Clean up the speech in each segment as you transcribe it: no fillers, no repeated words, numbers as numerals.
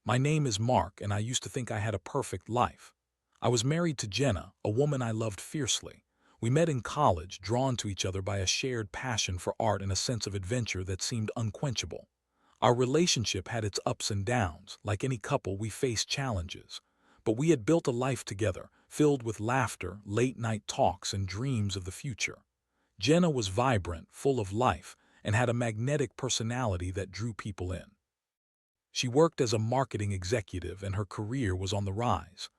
My name is Mark, and I used to think I had a perfect life. I was married to Jenna, a woman I loved fiercely. We met in college, drawn to each other by a shared passion for art and a sense of adventure that seemed unquenchable. Our relationship had its ups and downs. Like any couple, we faced challenges. But we had built a life together, filled with laughter, late-night talks, and dreams of the future. Jenna was vibrant, full of life, and had a magnetic personality that drew people in. She worked as a marketing executive, and her career was on the rise.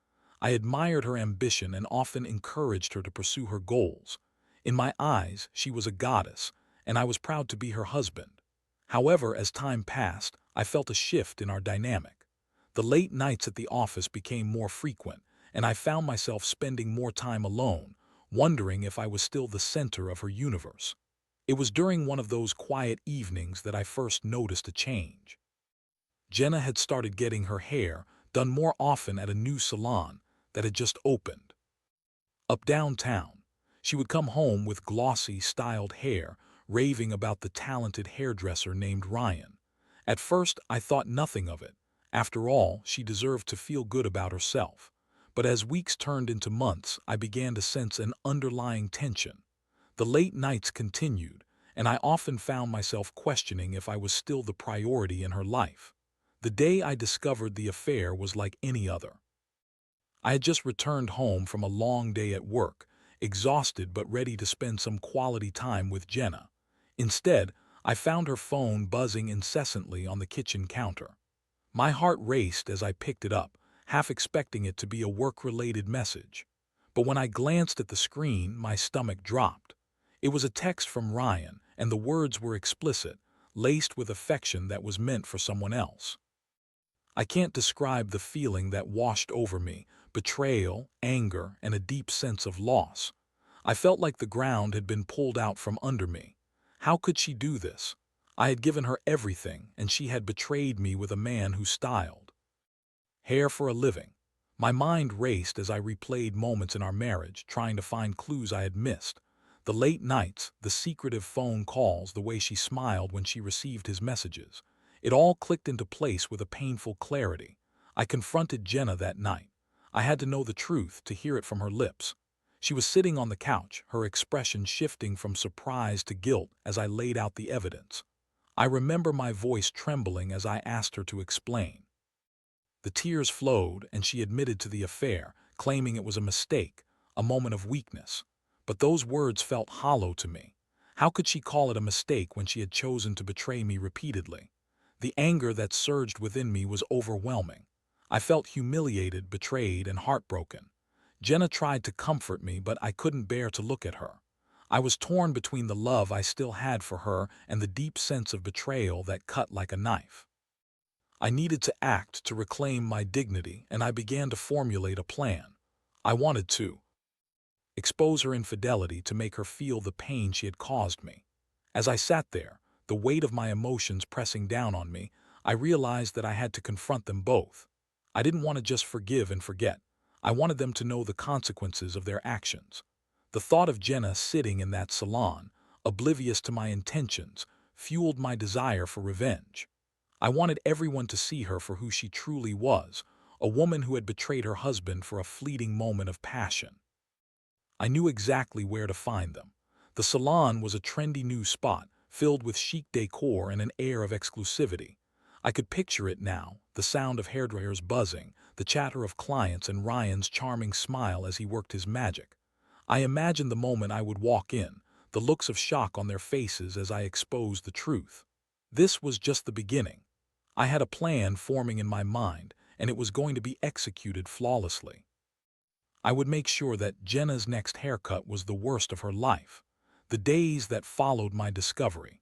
I admired her ambition and often encouraged her to pursue her goals. In my eyes, she was a goddess, and I was proud to be her husband. However, as time passed, I felt a shift in our dynamic. The late nights at the office became more frequent, and I found myself spending more time alone, wondering if I was still the center of her universe. It was during one of those quiet evenings that I first noticed a change. Jenna had started getting her hair done more often at a new salon that had just opened up downtown. She would come home with glossy, styled hair, raving about the talented hairdresser named Ryan. At first, I thought nothing of it. After all, she deserved to feel good about herself. But as weeks turned into months, I began to sense an underlying tension. The late nights continued, and I often found myself questioning if I was still the priority in her life. The day I discovered the affair was like any other. I had just returned home from a long day at work, exhausted but ready to spend some quality time with Jenna. Instead, I found her phone buzzing incessantly on the kitchen counter. My heart raced as I picked it up, half expecting it to be a work-related message. But when I glanced at the screen, my stomach dropped. It was a text from Ryan, and the words were explicit, laced with affection that was meant for someone else. I can't describe the feeling that washed over me: betrayal, anger, and a deep sense of loss. I felt like the ground had been pulled out from under me. How could she do this? I had given her everything, and she had betrayed me with a man who styled hair for a living. My mind raced as I replayed moments in our marriage, trying to find clues I had missed. The late nights, the secretive phone calls, the way she smiled when she received his messages. It all clicked into place with a painful clarity. I confronted Jenna that night. I had to know the truth, to hear it from her lips. She was sitting on the couch, her expression shifting from surprise to guilt as I laid out the evidence. I remember my voice trembling as I asked her to explain. The tears flowed, and she admitted to the affair, claiming it was a mistake, a moment of weakness. But those words felt hollow to me. How could she call it a mistake when she had chosen to betray me repeatedly? The anger that surged within me was overwhelming. I felt humiliated, betrayed, and heartbroken. Jenna tried to comfort me, but I couldn't bear to look at her. I was torn between the love I still had for her and the deep sense of betrayal that cut like a knife. I needed to act to reclaim my dignity, and I began to formulate a plan. I wanted to expose her infidelity, to make her feel the pain she had caused me. As I sat there, the weight of my emotions pressing down on me, I realized that I had to confront them both. I didn't want to just forgive and forget. I wanted them to know the consequences of their actions. The thought of Jenna sitting in that salon, oblivious to my intentions, fueled my desire for revenge. I wanted everyone to see her for who she truly was, a woman who had betrayed her husband for a fleeting moment of passion. I knew exactly where to find them. The salon was a trendy new spot, filled with chic decor and an air of exclusivity. I could picture it now, the sound of hairdryers buzzing, the chatter of clients, and Ryan's charming smile as he worked his magic. I imagined the moment I would walk in, the looks of shock on their faces as I exposed the truth. This was just the beginning. I had a plan forming in my mind, and it was going to be executed flawlessly. I would make sure that Jenna's next haircut was the worst of her life. The days that followed my discovery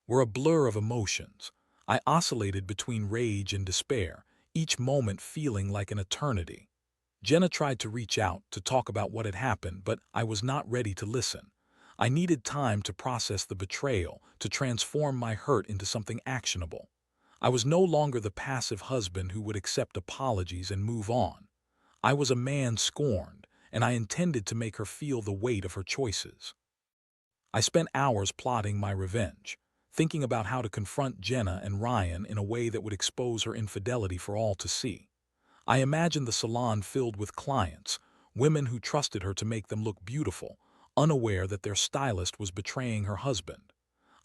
were a blur of emotions. I oscillated between rage and despair, each moment feeling like an eternity. Jenna tried to reach out, to talk about what had happened, but I was not ready to listen. I needed time to process the betrayal, to transform my hurt into something actionable. I was no longer the passive husband who would accept apologies and move on. I was a man scorned, and I intended to make her feel the weight of her choices. I spent hours plotting my revenge. thinking about how to confront Jenna and Ryan in a way that would expose her infidelity for all to see. I imagined the salon filled with clients, women who trusted her to make them look beautiful, unaware that their stylist was betraying her husband.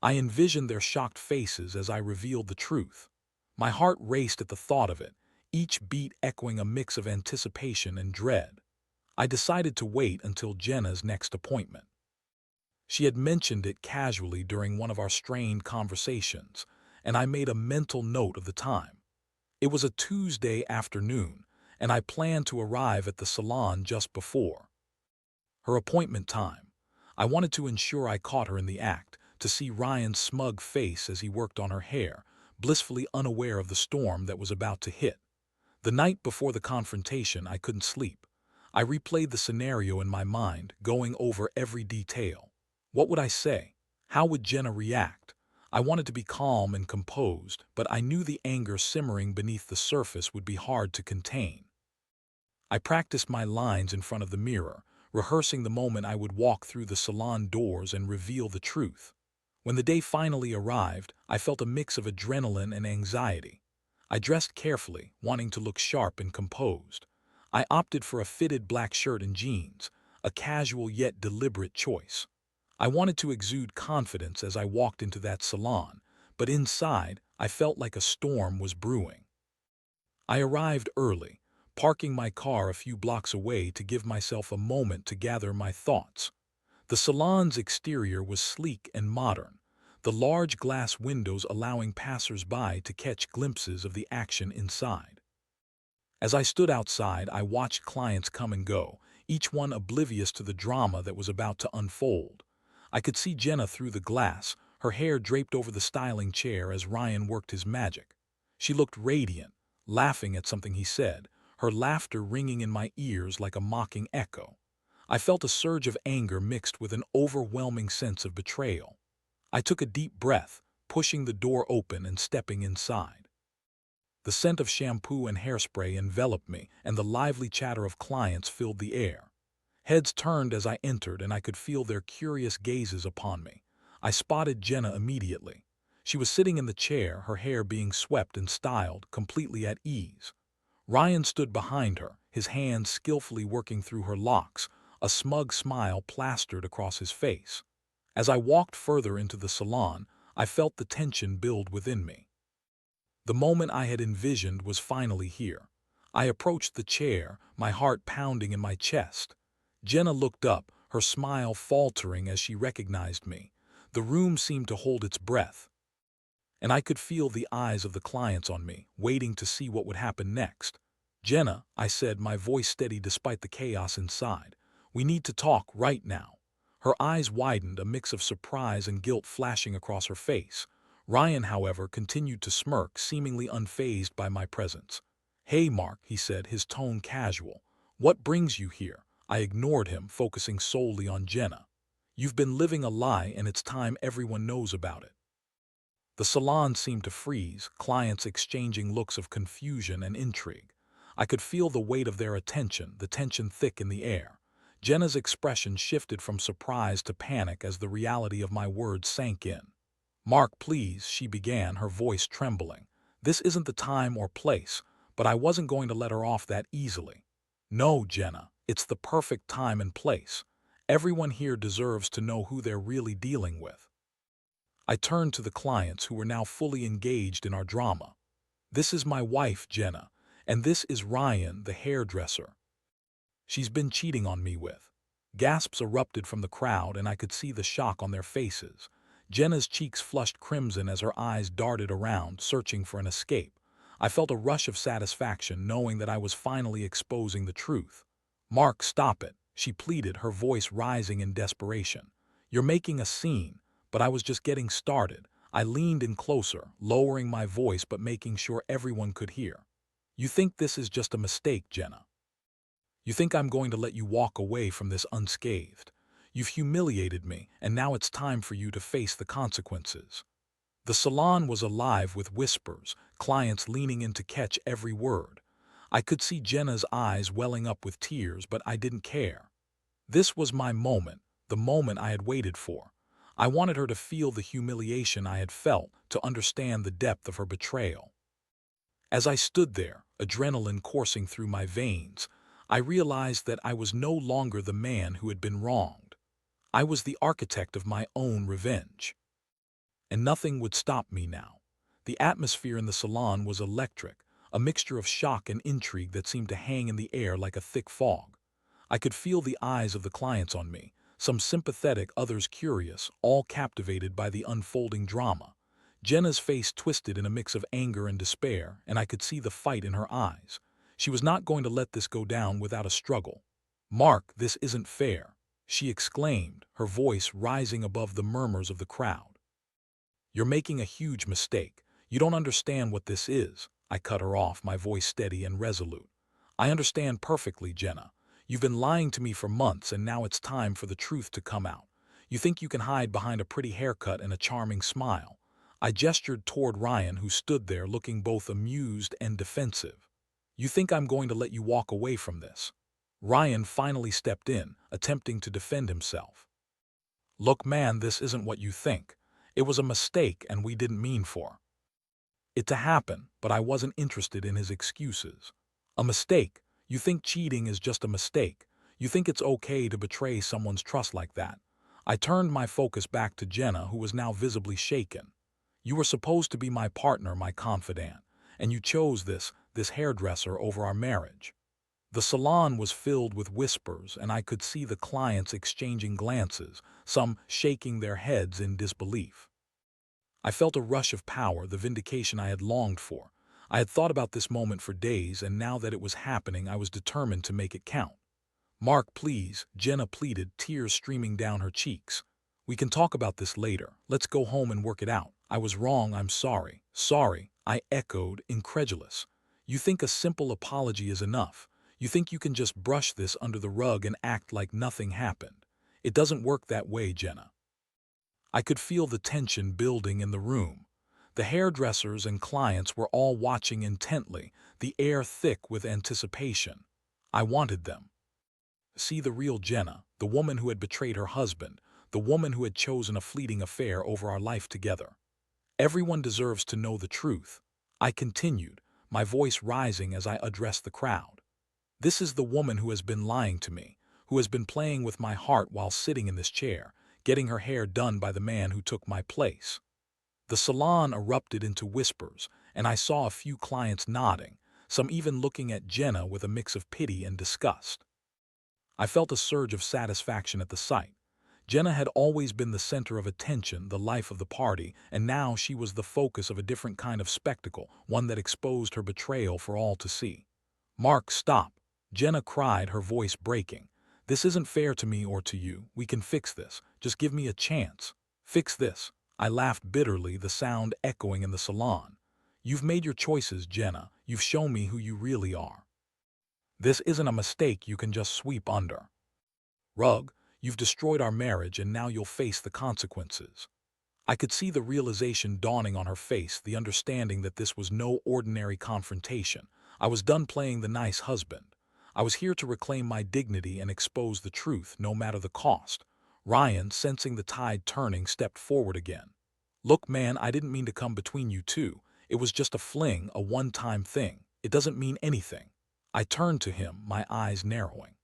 I envisioned their shocked faces as I revealed the truth. My heart raced at the thought of it, each beat echoing a mix of anticipation and dread. I decided to wait until Jenna's next appointment. She had mentioned it casually during one of our strained conversations, and I made a mental note of the time. It was a Tuesday afternoon, and I planned to arrive at the salon just before her appointment time. I wanted to ensure I caught her in the act, to see Ryan's smug face as he worked on her hair, blissfully unaware of the storm that was about to hit. The night before the confrontation, I couldn't sleep. I replayed the scenario in my mind, going over every detail. What would I say? How would Jenna react? I wanted to be calm and composed, but I knew the anger simmering beneath the surface would be hard to contain. I practiced my lines in front of the mirror, rehearsing the moment I would walk through the salon doors and reveal the truth. When the day finally arrived, I felt a mix of adrenaline and anxiety. I dressed carefully, wanting to look sharp and composed. I opted for a fitted black shirt and jeans, a casual yet deliberate choice. I wanted to exude confidence as I walked into that salon, but inside, I felt like a storm was brewing. I arrived early, parking my car a few blocks away to give myself a moment to gather my thoughts. The salon's exterior was sleek and modern, the large glass windows allowing passers-by to catch glimpses of the action inside. As I stood outside, I watched clients come and go, each one oblivious to the drama that was about to unfold. I could see Jenna through the glass, her hair draped over the styling chair as Ryan worked his magic. She looked radiant, laughing at something he said, her laughter ringing in my ears like a mocking echo. I felt a surge of anger mixed with an overwhelming sense of betrayal. I took a deep breath, pushing the door open and stepping inside. The scent of shampoo and hairspray enveloped me, and the lively chatter of clients filled the air. Heads turned as I entered, and I could feel their curious gazes upon me. I spotted Jenna immediately. She was sitting in the chair, her hair being swept and styled, completely at ease. Ryan stood behind her, his hands skillfully working through her locks, a smug smile plastered across his face. As I walked further into the salon, I felt the tension build within me. The moment I had envisioned was finally here. I approached the chair, my heart pounding in my chest. Jenna looked up, her smile faltering as she recognized me. The room seemed to hold its breath, and I could feel the eyes of the clients on me, waiting to see what would happen next. "Jenna," I said, my voice steady despite the chaos inside, "we need to talk right now." Her eyes widened, a mix of surprise and guilt flashing across her face. Ryan, however, continued to smirk, seemingly unfazed by my presence. "Hey, Mark," he said, his tone casual. "What brings you here?" I ignored him, focusing solely on Jenna. "You've been living a lie, and it's time everyone knows about it." The salon seemed to freeze, clients exchanging looks of confusion and intrigue. I could feel the weight of their attention, the tension thick in the air. Jenna's expression shifted from surprise to panic as the reality of my words sank in. "Mark, please," she began, her voice trembling. "This isn't the time or place," but I wasn't going to let her off that easily. "No, Jenna, it's the perfect time and place. Everyone here deserves to know who they're really dealing with." I turned to the clients who were now fully engaged in our drama. "This is my wife, Jenna, and this is Ryan, the hairdresser. She's been cheating on me with." Gasps erupted from the crowd, and I could see the shock on their faces. Jenna's cheeks flushed crimson as her eyes darted around, searching for an escape. I felt a rush of satisfaction knowing that I was finally exposing the truth. "Mark, stop it," she pleaded, her voice rising in desperation. "You're making a scene." But I was just getting started. I leaned in closer, lowering my voice but making sure everyone could hear. "You think this is just a mistake, Jenna? You think I'm going to let you walk away from this unscathed? You've humiliated me, and now it's time for you to face the consequences." The salon was alive with whispers, clients leaning in to catch every word. I could see Jenna's eyes welling up with tears, but I didn't care. This was my moment, the moment I had waited for. I wanted her to feel the humiliation I had felt, to understand the depth of her betrayal. As I stood there, adrenaline coursing through my veins, I realized that I was no longer the man who had been wronged. I was the architect of my own revenge. And nothing would stop me now. The atmosphere in the salon was electric, a mixture of shock and intrigue that seemed to hang in the air like a thick fog. I could feel the eyes of the clients on me, some sympathetic, others curious, all captivated by the unfolding drama. Jenna's face twisted in a mix of anger and despair, and I could see the fight in her eyes. She was not going to let this go down without a struggle. "Mark, this isn't fair," she exclaimed, her voice rising above the murmurs of the crowd. "You're making a huge mistake. You don't understand what this is." I cut her off, my voice steady and resolute. "I understand perfectly, Jenna. You've been lying to me for months, and now it's time for the truth to come out. You think you can hide behind a pretty haircut and a charming smile." I gestured toward Ryan, who stood there looking both amused and defensive. "You think I'm going to let you walk away from this?" Ryan finally stepped in, attempting to defend himself. "Look, man, this isn't what you think. It was a mistake, and we didn't mean for it to happen," but I wasn't interested in his excuses. "A mistake? You think cheating is just a mistake? You think it's okay to betray someone's trust like that?" I turned my focus back to Jenna, who was now visibly shaken. "You were supposed to be my partner, my confidant, and you chose this hairdresser over our marriage." The salon was filled with whispers, and I could see the clients exchanging glances, some shaking their heads in disbelief. I felt a rush of power, the vindication I had longed for. I had thought about this moment for days, and now that it was happening, I was determined to make it count. "Mark, please," Jenna pleaded, tears streaming down her cheeks. "We can talk about this later. Let's go home and work it out." "I was wrong, I'm sorry." "Sorry?" I echoed, incredulous. "You think a simple apology is enough? You think you can just brush this under the rug and act like nothing happened? It doesn't work that way, Jenna." I could feel the tension building in the room. The hairdressers and clients were all watching intently, the air thick with anticipation. I wanted them to see the real Jenna, the woman who had betrayed her husband, the woman who had chosen a fleeting affair over our life together. "Everyone deserves to know the truth," I continued, my voice rising as I addressed the crowd. "This is the woman who has been lying to me, who has been playing with my heart while sitting in this chair, getting her hair done by the man who took my place." The salon erupted into whispers, and I saw a few clients nodding, some even looking at Jenna with a mix of pity and disgust. I felt a surge of satisfaction at the sight. Jenna had always been the center of attention, the life of the party, and now she was the focus of a different kind of spectacle, one that exposed her betrayal for all to see. "Mark, stop!" Jenna cried, her voice breaking. "This isn't fair to me or to you. We can fix this. Just give me a chance." "Fix this?" I laughed bitterly, the sound echoing in the salon. "You've made your choices, Jenna. You've shown me who you really are. This isn't a mistake you can just sweep under rug. You've destroyed our marriage, and now you'll face the consequences." I could see the realization dawning on her face, the understanding that this was no ordinary confrontation. I was done playing the nice husband. I was here to reclaim my dignity and expose the truth, no matter the cost. Ryan, sensing the tide turning, stepped forward again. "Look, man, I didn't mean to come between you two. It was just a fling, a one-time thing. It doesn't mean anything." I turned to him, my eyes narrowing.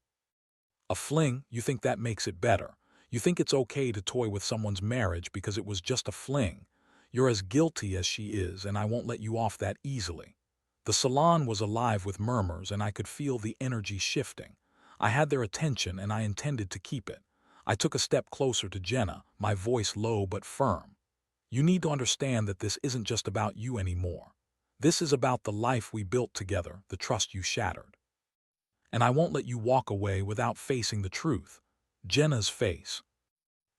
"A fling? You think that makes it better? You think it's okay to toy with someone's marriage because it was just a fling? You're as guilty as she is, and I won't let you off that easily." The salon was alive with murmurs, and I could feel the energy shifting. I had their attention, and I intended to keep it. I took a step closer to Jenna, my voice low but firm. "You need to understand that this isn't just about you anymore. This is about the life we built together, the trust you shattered. And I won't let you walk away without facing the truth." Jenna's face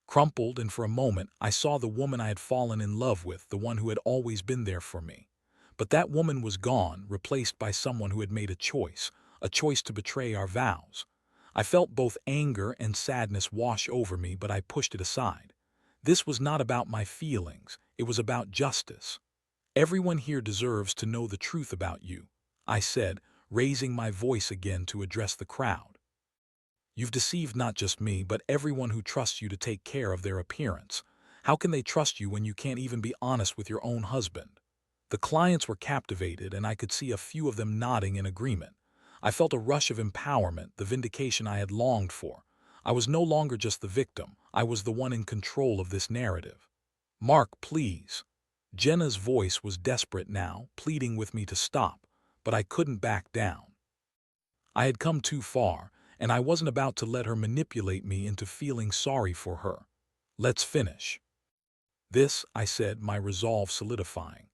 crumpled, and for a moment I saw the woman I had fallen in love with, the one who had always been there for me. But that woman was gone, replaced by someone who had made a choice to betray our vows. I felt both anger and sadness wash over me, but I pushed it aside. This was not about my feelings, it was about justice. "Everyone here deserves to know the truth about you," I said, raising my voice again to address the crowd. "You've deceived not just me, but everyone who trusts you to take care of their appearance. How can they trust you when you can't even be honest with your own husband? The clients were captivated, and I could see a few of them nodding in agreement. I felt a rush of empowerment, the vindication I had longed for. I was no longer just the victim. I was the one in control of this narrative. Mark, please. Jenna's voice was desperate now, pleading with me to stop, but I couldn't back down. I had come too far, and I wasn't about to let her manipulate me into feeling sorry for her. Let's finish. This, I said, my resolve solidifying.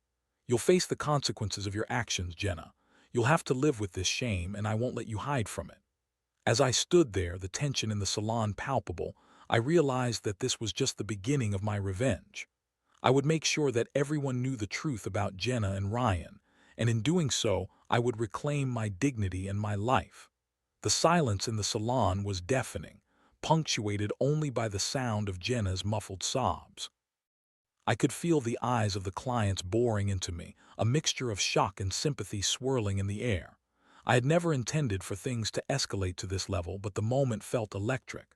You'll face the consequences of your actions, Jenna. You'll have to live with this shame, and I won't let you hide from it. As I stood there, the tension in the salon palpable, I realized that this was just the beginning of my revenge. I would make sure that everyone knew the truth about Jenna and Ryan, and in doing so, I would reclaim my dignity and my life. The silence in the salon was deafening, punctuated only by the sound of Jenna's muffled sobs. I could feel the eyes of the clients boring into me, a mixture of shock and sympathy swirling in the air. I had never intended for things to escalate to this level, but the moment felt electric.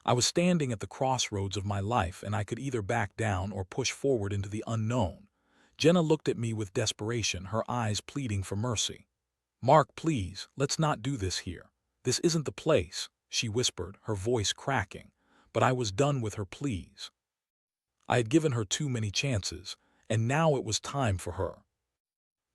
I was standing at the crossroads of my life, and I could either back down or push forward into the unknown. Jenna looked at me with desperation, her eyes pleading for mercy. Mark, please, let's not do this here. This isn't the place, she whispered, her voice cracking, but I was done with her pleas. I had given her too many chances, and now it was time for her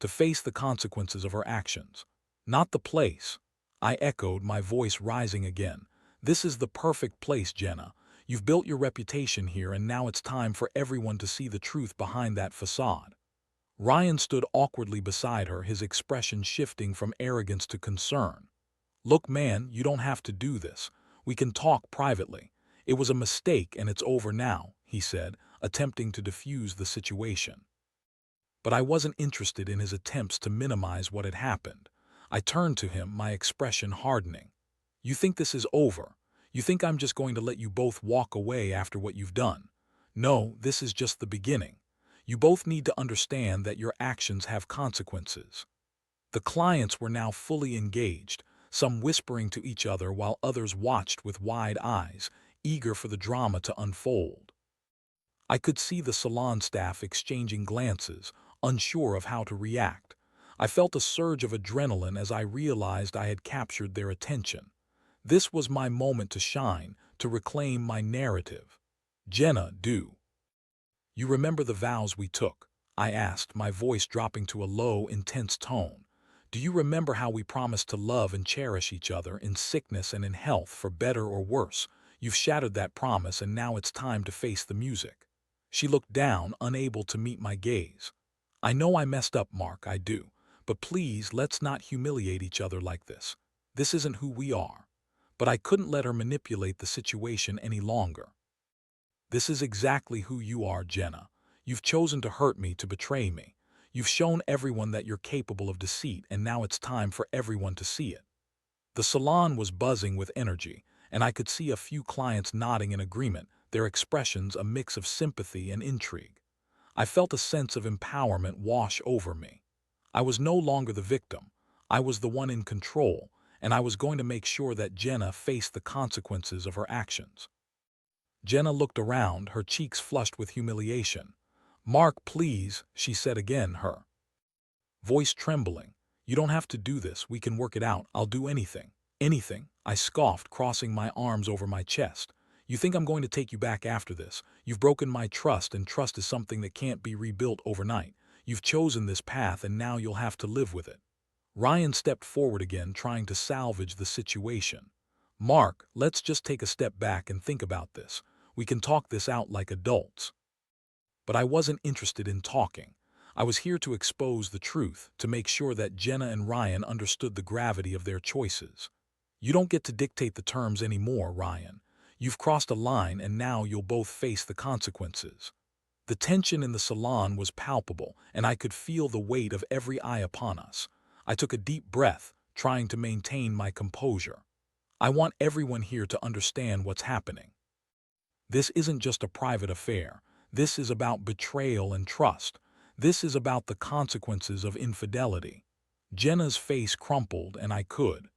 to face the consequences of her actions. Not the place, I echoed, my voice rising again. This is the perfect place, Jenna. You've built your reputation here, and now it's time for everyone to see the truth behind that facade. Ryan stood awkwardly beside her, his expression shifting from arrogance to concern. Look, man, you don't have to do this. We can talk privately. It was a mistake and it's over now, he said, attempting to defuse the situation. But I wasn't interested in his attempts to minimize what had happened. I turned to him, my expression hardening. You think this is over? You think I'm just going to let you both walk away after what you've done? No, this is just the beginning. You both need to understand that your actions have consequences. The clients were now fully engaged, some whispering to each other while others watched with wide eyes, eager for the drama to unfold. I could see the salon staff exchanging glances, unsure of how to react. I felt a surge of adrenaline as I realized I had captured their attention. This was my moment to shine, to reclaim my narrative. Jenna, do you remember the vows we took? I asked, my voice dropping to a low, intense tone. Do you remember how we promised to love and cherish each other in sickness and in health, for better or worse? You've shattered that promise, and now it's time to face the music. She looked down, unable to meet my gaze. I know I messed up, Mark, I do. But please, let's not humiliate each other like this. This isn't who we are. But I couldn't let her manipulate the situation any longer. This is exactly who you are, Jenna. You've chosen to hurt me, to betray me. You've shown everyone that you're capable of deceit, and now it's time for everyone to see it. The salon was buzzing with energy, and I could see a few clients nodding in agreement, their expressions a mix of sympathy and intrigue. I felt a sense of empowerment wash over me. I was no longer the victim. I was the one in control, and I was going to make sure that Jenna faced the consequences of her actions. Jenna looked around, her cheeks flushed with humiliation. Mark, please, she said again, her voice trembling. You don't have to do this. We can work it out. I'll do anything. Anything, I scoffed, crossing my arms over my chest. You think I'm going to take you back after this? You've broken my trust, and trust is something that can't be rebuilt overnight. You've chosen this path, and now you'll have to live with it. Ryan stepped forward again, trying to salvage the situation. Mark, let's just take a step back and think about this. We can talk this out like adults. But I wasn't interested in talking. I was here to expose the truth, to make sure that Jenna and Ryan understood the gravity of their choices. You don't get to dictate the terms anymore, Ryan. You've crossed a line, and now you'll both face the consequences. The tension in the salon was palpable, and I could feel the weight of every eye upon us. I took a deep breath, trying to maintain my composure. I want everyone here to understand what's happening. This isn't just a private affair. This is about betrayal and trust. This is about the consequences of infidelity. Jenna's face crumpled, and I could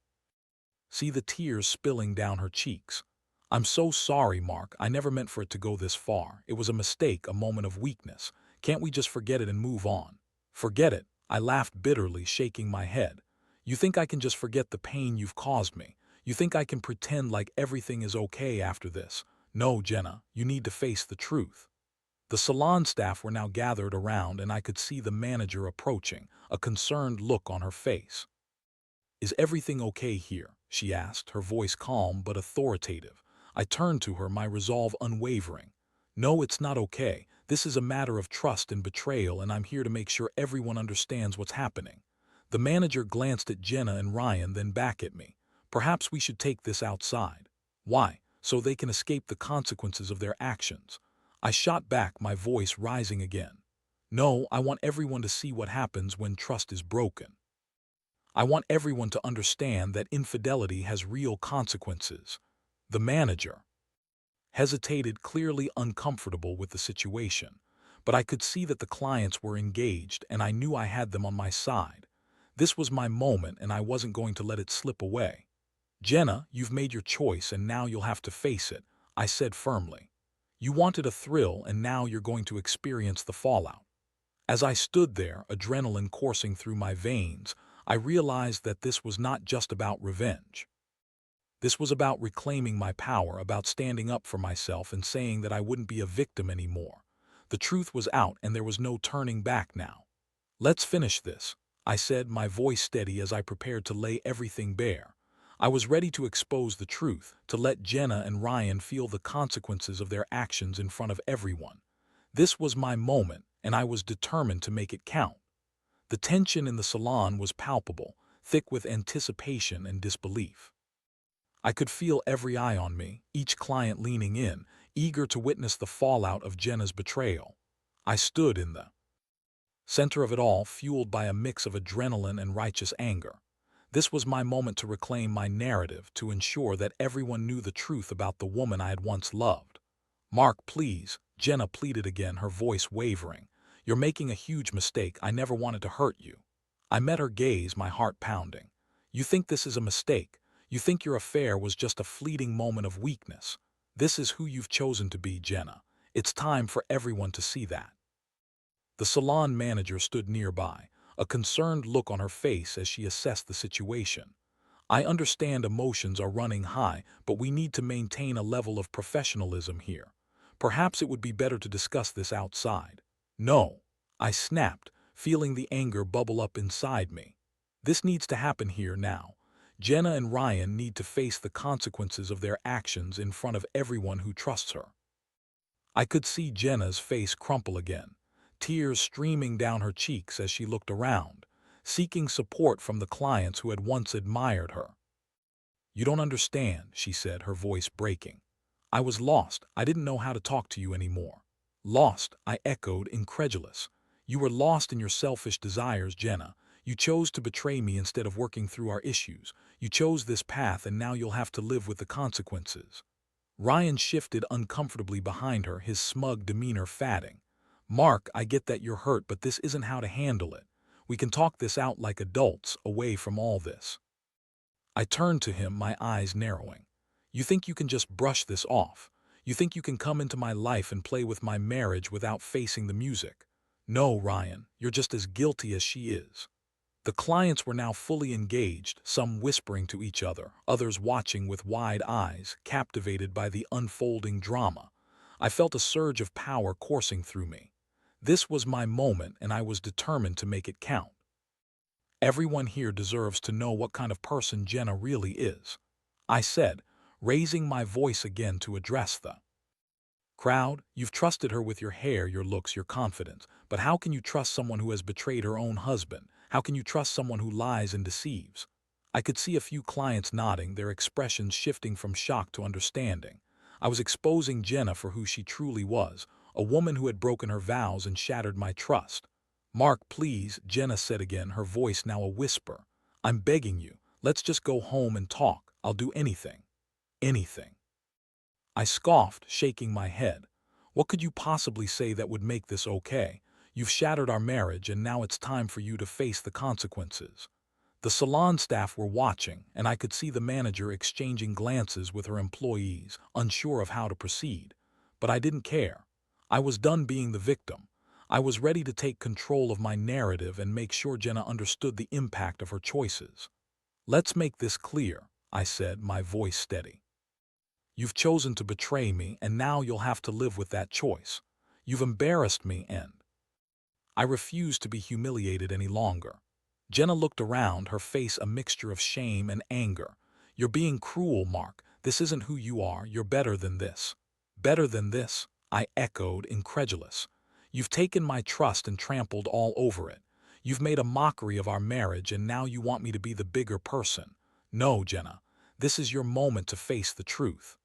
see the tears spilling down her cheeks. I'm so sorry, Mark. I never meant for it to go this far. It was a mistake, a moment of weakness. Can't we just forget it and move on? Forget it. I laughed bitterly, shaking my head. You think I can just forget the pain you've caused me? You think I can pretend like everything is okay after this? No, Jenna, you need to face the truth. The salon staff were now gathered around, and I could see the manager approaching, a concerned look on her face. Is everything okay here? She asked, her voice calm but authoritative. I turned to her, my resolve unwavering. No, it's not okay. This is a matter of trust and betrayal, and I'm here to make sure everyone understands what's happening. The manager glanced at Jenna and Ryan, then back at me. Perhaps we should take this outside. Why? So they can escape the consequences of their actions. I shot back, my voice rising again. No, I want everyone to see what happens when trust is broken. I want everyone to understand that infidelity has real consequences. The manager hesitated, clearly uncomfortable with the situation, but I could see that the clients were engaged, and I knew I had them on my side. This was my moment, and I wasn't going to let it slip away. Jenna, you've made your choice, and now you'll have to face it, I said firmly. You wanted a thrill, and now you're going to experience the fallout. As I stood there, adrenaline coursing through my veins, I realized that this was not just about revenge. This was about reclaiming my power, about standing up for myself and saying that I wouldn't be a victim anymore. The truth was out, and there was no turning back now. Let's finish this, I said, my voice steady as I prepared to lay everything bare. I was ready to expose the truth, to let Jenna and Ryan feel the consequences of their actions in front of everyone. This was my moment, and I was determined to make it count. The tension in the salon was palpable, thick with anticipation and disbelief. I could feel every eye on me, each client leaning in, eager to witness the fallout of Jenna's betrayal. I stood in the center of it all, fueled by a mix of adrenaline and righteous anger. This was my moment to reclaim my narrative, to ensure that everyone knew the truth about the woman I had once loved. Mark, please, Jenna pleaded again, her voice wavering. You're making a huge mistake. I never wanted to hurt you. I met her gaze, my heart pounding. You think this is a mistake. You think your affair was just a fleeting moment of weakness. This is who you've chosen to be, Jenna. It's time for everyone to see that. The salon manager stood nearby, a concerned look on her face as she assessed the situation. I understand emotions are running high, but we need to maintain a level of professionalism here. Perhaps it would be better to discuss this outside. No, I snapped, feeling the anger bubble up inside me. This needs to happen here now. Jenna and Ryan need to face the consequences of their actions in front of everyone who trusts her. I could see Jenna's face crumple again, tears streaming down her cheeks as she looked around, seeking support from the clients who had once admired her. You don't understand, she said, her voice breaking. I was lost. I didn't know how to talk to you anymore. Lost, I echoed, incredulous. You were lost in your selfish desires, Jenna. You chose to betray me instead of working through our issues. You chose this path, and now you'll have to live with the consequences. Ryan shifted uncomfortably behind her, his smug demeanor fatting. Mark, I get that you're hurt, but this isn't how to handle it. We can talk this out like adults, away from all this. I turned to him, my eyes narrowing. You think you can just brush this off? You think you can come into my life and play with my marriage without facing the music? No, Ryan, you're just as guilty as she is. The clients were now fully engaged, some whispering to each other, others watching with wide eyes, captivated by the unfolding drama. I felt a surge of power coursing through me. This was my moment, and I was determined to make it count. Everyone here deserves to know what kind of person Jenna really is, I said, raising my voice again to address the crowd. You've trusted her with your hair, your looks, your confidence, but how can you trust someone who has betrayed her own husband? How can you trust someone who lies and deceives? I could see a few clients nodding, their expressions shifting from shock to understanding. I was exposing Jenna for who she truly was, a woman who had broken her vows and shattered my trust. Mark, please, Jenna said again, her voice now a whisper. I'm begging you, let's just go home and talk. I'll do anything. Anything. I scoffed, shaking my head. What could you possibly say that would make this okay? You've shattered our marriage, and now it's time for you to face the consequences. The salon staff were watching, and I could see the manager exchanging glances with her employees, unsure of how to proceed. But I didn't care. I was done being the victim. I was ready to take control of my narrative and make sure Jenna understood the impact of her choices. "Let's make this clear," I said, my voice steady. "You've chosen to betray me, and now you'll have to live with that choice. You've embarrassed me, and I refuse to be humiliated any longer." Jenna looked around, her face a mixture of shame and anger. "You're being cruel, Mark. This isn't who you are. You're better than this." "Better than this?" I echoed, incredulous. "You've taken my trust and trampled all over it. You've made a mockery of our marriage, and now you want me to be the bigger person. No, Jenna. This is your moment to face the truth."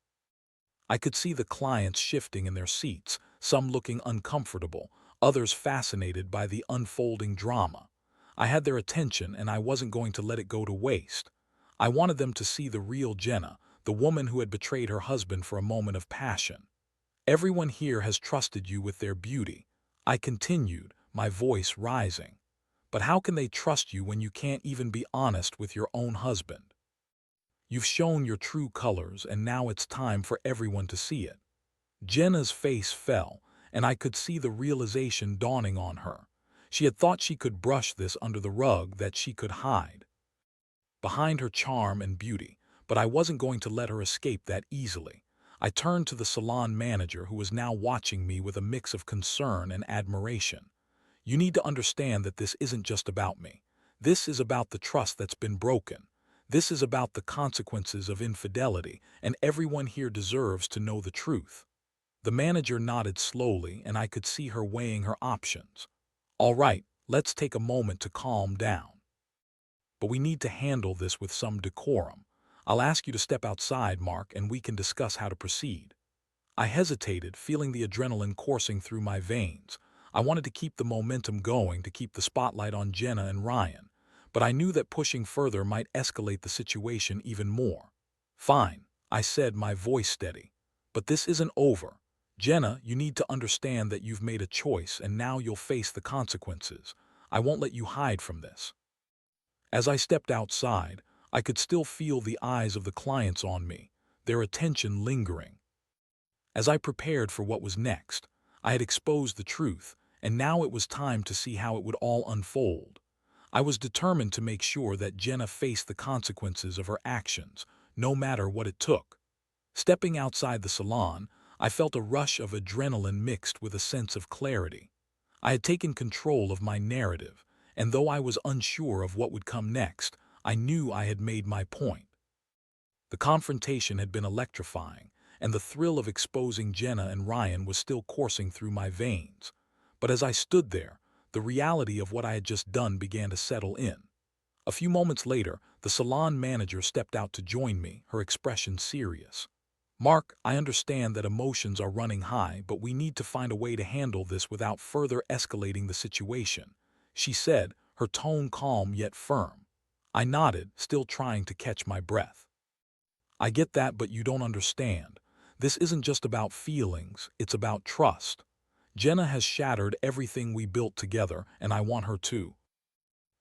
I could see the clients shifting in their seats, some looking uncomfortable, others fascinated by the unfolding drama. I had their attention, and I wasn't going to let it go to waste. I wanted them to see the real Jenna, the woman who had betrayed her husband for a moment of passion. "Everyone here has trusted you with their beauty," I continued, my voice rising. "But how can they trust you when you can't even be honest with your own husband? You've shown your true colors, and now it's time for everyone to see it." Jenna's face fell, and I could see the realization dawning on her. She had thought she could brush this under the rug, that she could hide behind her charm and beauty, but I wasn't going to let her escape that easily. I turned to the salon manager, who was now watching me with a mix of concern and admiration. "You need to understand that this isn't just about me. This is about the trust that's been broken. This is about the consequences of infidelity, and everyone here deserves to know the truth." The manager nodded slowly, and I could see her weighing her options. "All right, let's take a moment to calm down. But we need to handle this with some decorum. I'll ask you to step outside, Mark, and we can discuss how to proceed." I hesitated, feeling the adrenaline coursing through my veins. I wanted to keep the momentum going, to keep the spotlight on Jenna and Ryan, but I knew that pushing further might escalate the situation even more. "Fine," I said, my voice steady. "But this isn't over. Jenna, you need to understand that you've made a choice, and now you'll face the consequences. I won't let you hide from this." As I stepped outside, I could still feel the eyes of the clients on me, their attention lingering. As I prepared for what was next, I had exposed the truth, and now it was time to see how it would all unfold. I was determined to make sure that Jenna faced the consequences of her actions, no matter what it took. Stepping outside the salon, I felt a rush of adrenaline mixed with a sense of clarity. I had taken control of my narrative, and though I was unsure of what would come next, I knew I had made my point. The confrontation had been electrifying, and the thrill of exposing Jenna and Ryan was still coursing through my veins. But as I stood there, the reality of what I had just done began to settle in. A few moments later, the salon manager stepped out to join me, her expression serious. "Mark, I understand that emotions are running high, but we need to find a way to handle this without further escalating the situation," she said, her tone calm yet firm. I nodded, still trying to catch my breath. "I get that, but you don't understand. This isn't just about feelings, it's about trust. Jenna has shattered everything we built together, and I want her to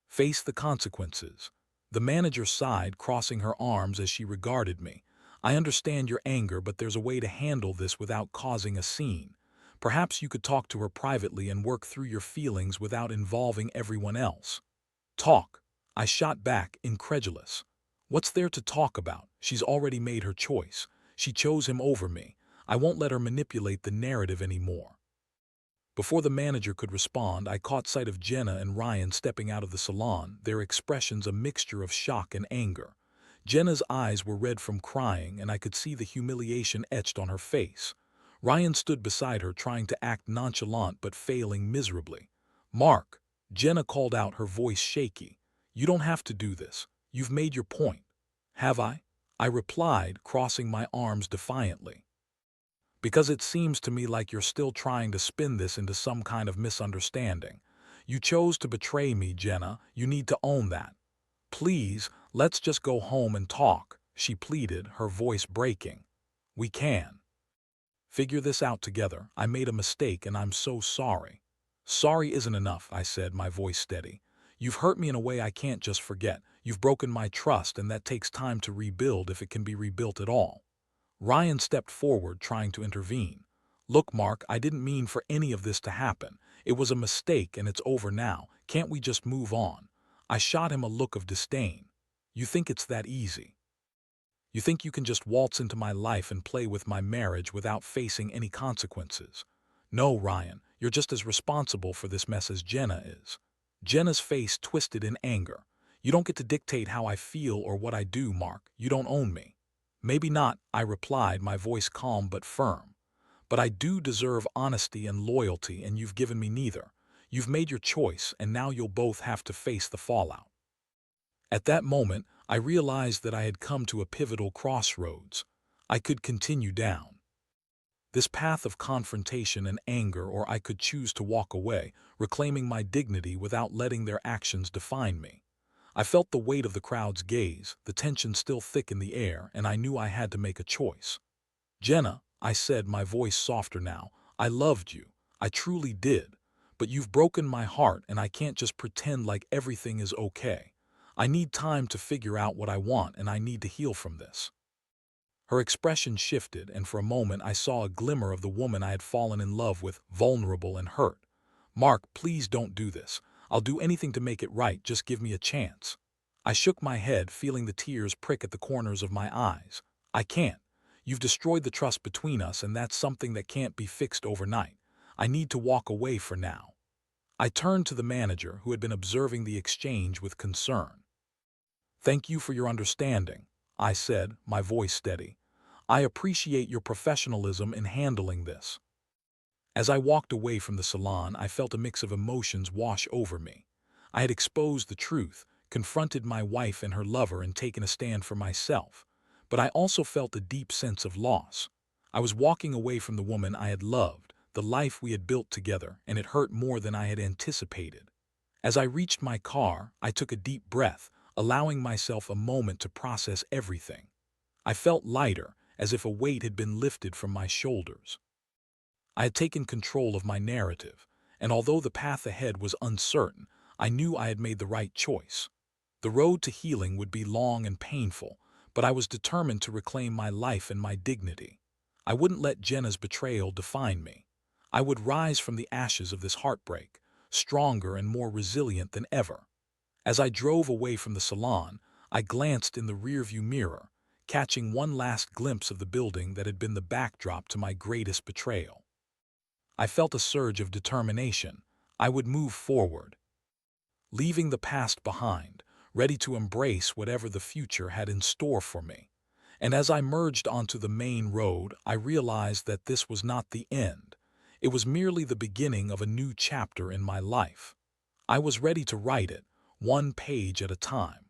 face the consequences." The manager sighed, crossing her arms as she regarded me. "I understand your anger, but there's a way to handle this without causing a scene. Perhaps you could talk to her privately and work through your feelings without involving everyone else." "Talk?" I shot back, incredulous. "What's there to talk about? She's already made her choice. She chose him over me. I won't let her manipulate the narrative anymore." Before the manager could respond, I caught sight of Jenna and Ryan stepping out of the salon, their expressions a mixture of shock and anger. Jenna's eyes were red from crying, and I could see the humiliation etched on her face. Ryan stood beside her, trying to act nonchalant but failing miserably. "Mark," Jenna called out, her voice shaky, "you don't have to do this. You've made your point." "Have I?" I replied, crossing my arms defiantly. "Because it seems to me like you're still trying to spin this into some kind of misunderstanding. You chose to betray me, Jenna. You need to own that. Please, let's just go home and talk," she pleaded, her voice breaking. "We can figure this out together. I made a mistake, and I'm so sorry." "Sorry isn't enough," I said, my voice steady. You've hurt me in a way I can't just forget. You've broken my trust, and that takes time to rebuild if it can be rebuilt at all." Ryan stepped forward, trying to intervene. "Look, Mark, I didn't mean for any of this to happen. It was a mistake and it's over now. Can't we just move on?" I shot him a look of disdain. "You think it's that easy? You think you can just waltz into my life and play with my marriage without facing any consequences? No, Ryan, you're just as responsible for this mess as Jenna is." Jenna's face twisted in anger. "You don't get to dictate how I feel or what I do, Mark. You don't own me." "Maybe not," I replied, my voice calm but firm. "But I do deserve honesty and loyalty, and you've given me neither. You've made your choice, and now you'll both have to face the fallout." At that moment, I realized that I had come to a pivotal crossroads. I could continue down this path of confrontation and anger, or I could choose to walk away, reclaiming my dignity without letting their actions define me. I felt the weight of the crowd's gaze, the tension still thick in the air, and I knew I had to make a choice. "Jenna," I said, my voice softer now, "I loved you. I truly did. But you've broken my heart, and I can't just pretend like everything is okay. I need time to figure out what I want, and I need to heal from this." Her expression shifted, and for a moment I saw a glimmer of the woman I had fallen in love with, vulnerable and hurt. "Mark, please don't do this. I'll do anything to make it right. Just give me a chance." I shook my head, feeling the tears prick at the corners of my eyes. "I can't. You've destroyed the trust between us, and that's something that can't be fixed overnight. I need to walk away for now." I turned to the manager, who had been observing the exchange with concern. "Thank you for your understanding," I said, my voice steady. "I appreciate your professionalism in handling this." As I walked away from the salon, I felt a mix of emotions wash over me. I had exposed the truth, confronted my wife and her lover, and taken a stand for myself. But I also felt a deep sense of loss. I was walking away from the woman I had loved, the life we had built together, and it hurt more than I had anticipated. As I reached my car, I took a deep breath, allowing myself a moment to process everything. I felt lighter, as if a weight had been lifted from my shoulders. I had taken control of my narrative, and although the path ahead was uncertain, I knew I had made the right choice. The road to healing would be long and painful, but I was determined to reclaim my life and my dignity. I wouldn't let Jenna's betrayal define me. I would rise from the ashes of this heartbreak, stronger and more resilient than ever. As I drove away from the salon, I glanced in the rearview mirror, catching one last glimpse of the building that had been the backdrop to my greatest betrayal. I felt a surge of determination. I would move forward, leaving the past behind, ready to embrace whatever the future had in store for me. And as I merged onto the main road, I realized that this was not the end. It was merely the beginning of a new chapter in my life. I was ready to write it, one page at a time.